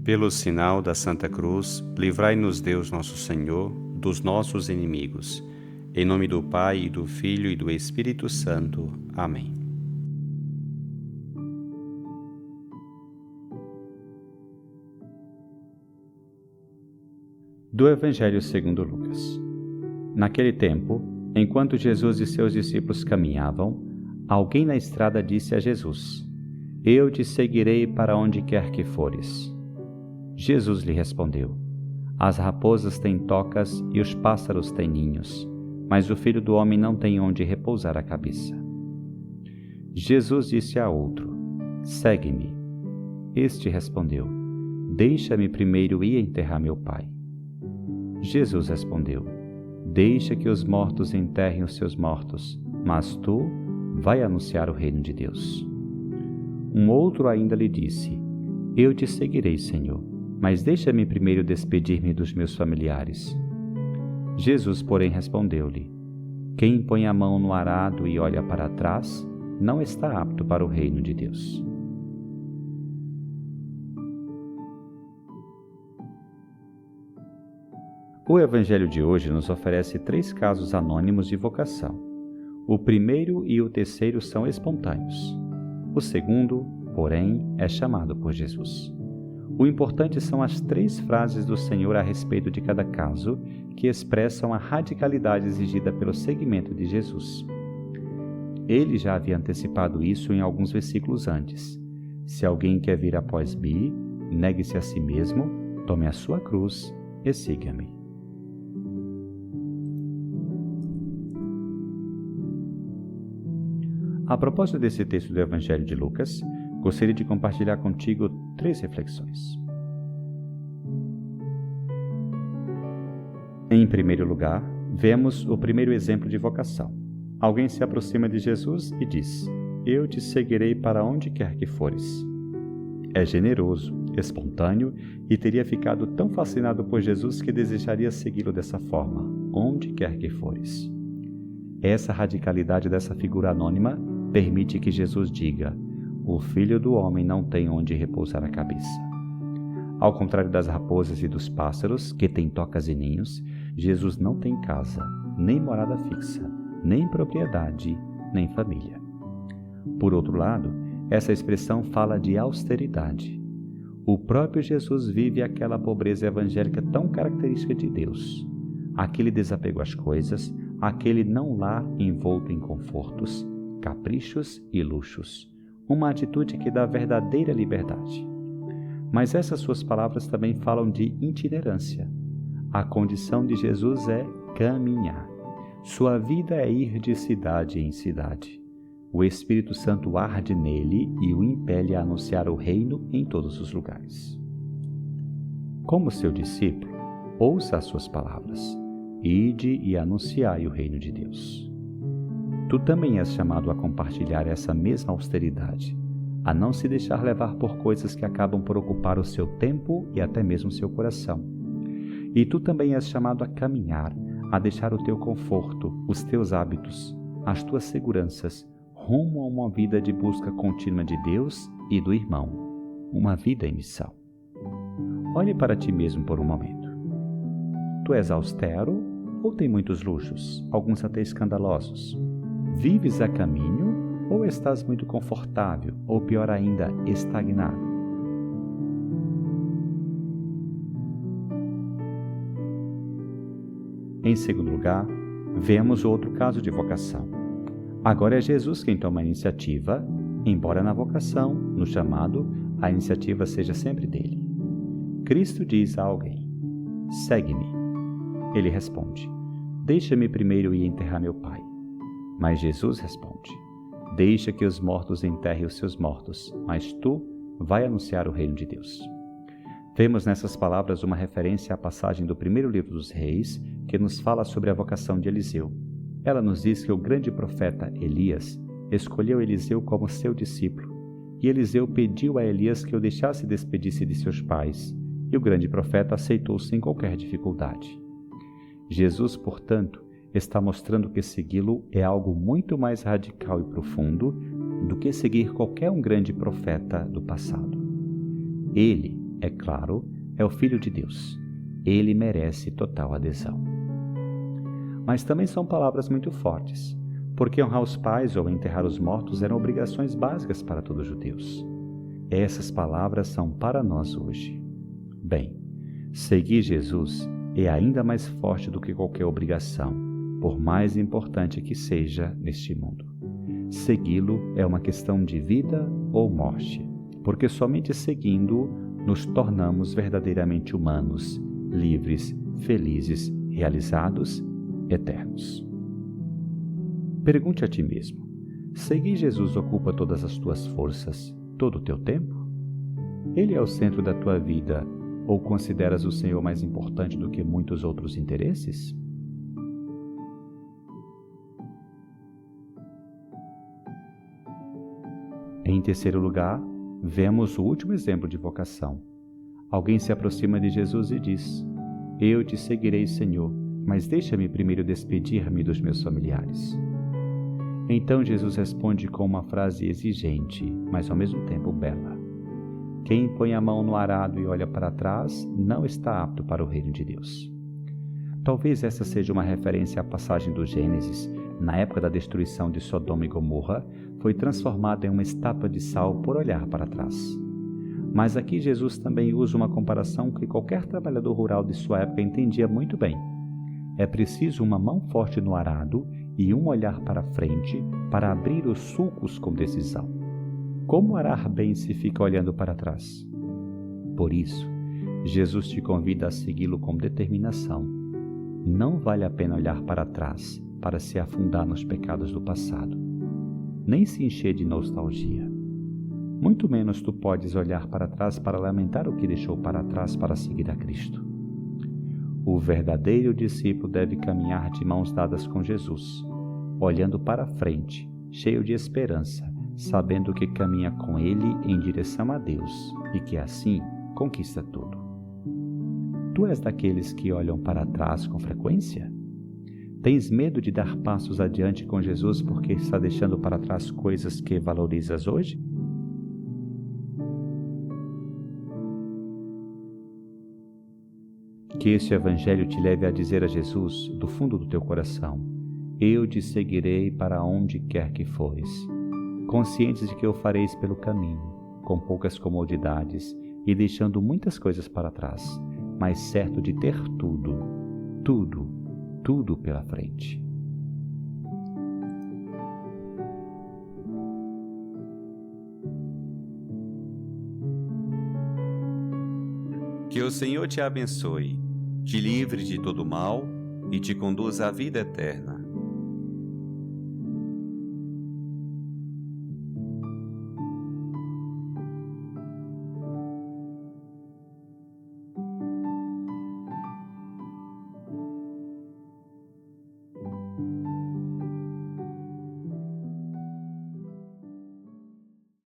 Pelo sinal da Santa Cruz, livrai-nos Deus nosso Senhor dos nossos inimigos. Em nome do Pai, e do Filho e do Espírito Santo. Amém. Do Evangelho segundo Lucas. Naquele tempo, enquanto Jesus e seus discípulos caminhavam, alguém na estrada disse a Jesus: Eu te seguirei para onde quer que fores. Jesus lhe respondeu: As raposas têm tocas e os pássaros têm ninhos, mas o Filho do Homem não tem onde repousar a cabeça. Jesus disse a outro: Segue-me. Este respondeu: Deixa-me primeiro ir enterrar meu pai. Jesus respondeu: Deixa que os mortos enterrem os seus mortos, mas tu vai anunciar o reino de Deus. Um outro ainda lhe disse: Eu te seguirei, Senhor, mas deixa-me primeiro despedir-me dos meus familiares. Jesus, porém, respondeu-lhe: Quem põe a mão no arado e olha para trás, não está apto para o reino de Deus. O Evangelho de hoje nos oferece 3 casos anônimos de vocação. O primeiro e o terceiro são espontâneos. O segundo, porém, é chamado por Jesus. O importante são as 3 frases do Senhor a respeito de cada caso, que expressam a radicalidade exigida pelo seguimento de Jesus. Ele já havia antecipado isso em alguns versículos antes. Se alguém quer vir após mim, negue-se a si mesmo, tome a sua cruz e siga-me. A propósito desse texto do Evangelho de Lucas, gostaria de compartilhar contigo 3 reflexões. Em primeiro lugar, vemos o primeiro exemplo de vocação. Alguém se aproxima de Jesus e diz: Eu te seguirei para onde quer que fores. É generoso, espontâneo e teria ficado tão fascinado por Jesus que desejaria segui-lo dessa forma, onde quer que fores. Essa radicalidade dessa figura anônima permite que Jesus diga: O Filho do Homem não tem onde repousar a cabeça. Ao contrário das raposas e dos pássaros, que têm tocas e ninhos, Jesus não tem casa, nem morada fixa, nem propriedade, nem família. Por outro lado, essa expressão fala de austeridade. O próprio Jesus vive aquela pobreza evangélica tão característica de Deus, aquele desapego às coisas, aquele não lar envolto em confortos, caprichos e luxos, uma atitude que dá verdadeira liberdade. Mas essas suas palavras também falam de itinerância. A condição de Jesus é caminhar. Sua vida é ir de cidade em cidade. O Espírito Santo arde nele e o impele a anunciar o reino em todos os lugares. Como seu discípulo, ouça as suas palavras. Ide e anunciai o reino de Deus. Tu também és chamado a compartilhar essa mesma austeridade, a não se deixar levar por coisas que acabam por ocupar o seu tempo e até mesmo o seu coração. E tu também és chamado a caminhar, a deixar o teu conforto, os teus hábitos, as tuas seguranças, rumo a uma vida de busca contínua de Deus e do irmão, uma vida em missão. Olhe para ti mesmo por um momento. Tu és austero ou tem muitos luxos, alguns até escandalosos? Vives a caminho ou estás muito confortável, ou pior ainda, estagnado? Em segundo lugar, vemos outro caso de vocação. Agora é Jesus quem toma a iniciativa, embora na vocação, no chamado, a iniciativa seja sempre dele. Cristo diz a alguém: Segue-me. Ele responde: Deixa-me primeiro ir enterrar meu pai. Mas Jesus responde: Deixa que os mortos enterrem os seus mortos, mas tu vai anunciar o reino de Deus. Vemos nessas palavras uma referência à passagem do primeiro livro dos Reis, que nos fala sobre a vocação de Eliseu. Ela nos diz que o grande profeta Elias escolheu Eliseu como seu discípulo, e Eliseu pediu a Elias que o deixasse despedir-se de seus pais, e o grande profeta aceitou sem qualquer dificuldade. Jesus, portanto, está mostrando que segui-lo é algo muito mais radical e profundo do que seguir qualquer um grande profeta do passado. Ele, É claro, é o Filho de Deus. Ele merece total adesão. Mas também são palavras muito fortes, porque honrar os pais ou enterrar os mortos eram obrigações básicas para todos os judeus. Essas palavras são para nós hoje. Bem, seguir Jesus é ainda mais forte do que qualquer obrigação, por mais importante que seja neste mundo. Segui-lo é uma questão de vida ou morte, porque somente seguindo nos tornamos verdadeiramente humanos, livres, felizes, realizados, eternos. Pergunte a ti mesmo: seguir Jesus ocupa todas as tuas forças, todo o teu tempo? Ele é o centro da tua vida ou consideras o Senhor mais importante do que muitos outros interesses? Em terceiro lugar, vemos o último exemplo de vocação. Alguém se aproxima de Jesus e diz: Eu te seguirei, Senhor, mas deixa-me primeiro despedir-me dos meus familiares. Então Jesus responde com uma frase exigente, mas ao mesmo tempo bela: Quem põe a mão no arado e olha para trás não está apto para o reino de Deus. Talvez essa seja uma referência à passagem do Gênesis. Na época da destruição de Sodoma e Gomorra, foi transformada em uma estátua de sal por olhar para trás. Mas aqui Jesus também usa uma comparação que qualquer trabalhador rural de sua época entendia muito bem. É preciso uma mão forte no arado e um olhar para frente para abrir os sulcos com decisão. Como arar bem se fica olhando para trás? Por isso, Jesus te convida a segui-lo com determinação. Não vale a pena olhar para trás para se afundar nos pecados do passado, nem se encher de nostalgia. Muito menos tu podes olhar para trás para lamentar o que deixou para trás para seguir a Cristo. O verdadeiro discípulo deve caminhar de mãos dadas com Jesus, olhando para frente, cheio de esperança, sabendo que caminha com Ele em direção a Deus e que assim conquista tudo. Tu és daqueles que olham para trás com frequência? Tens medo de dar passos adiante com Jesus porque está deixando para trás coisas que valorizas hoje? Que este Evangelho te leve a dizer a Jesus, do fundo do teu coração: Eu te seguirei para onde quer que fores, conscientes de que o fareis pelo caminho, com poucas comodidades e deixando muitas coisas para trás, mas certo de ter tudo, tudo, tudo pela frente. Que o Senhor te abençoe, te livre de todo mal e te conduza à vida eterna.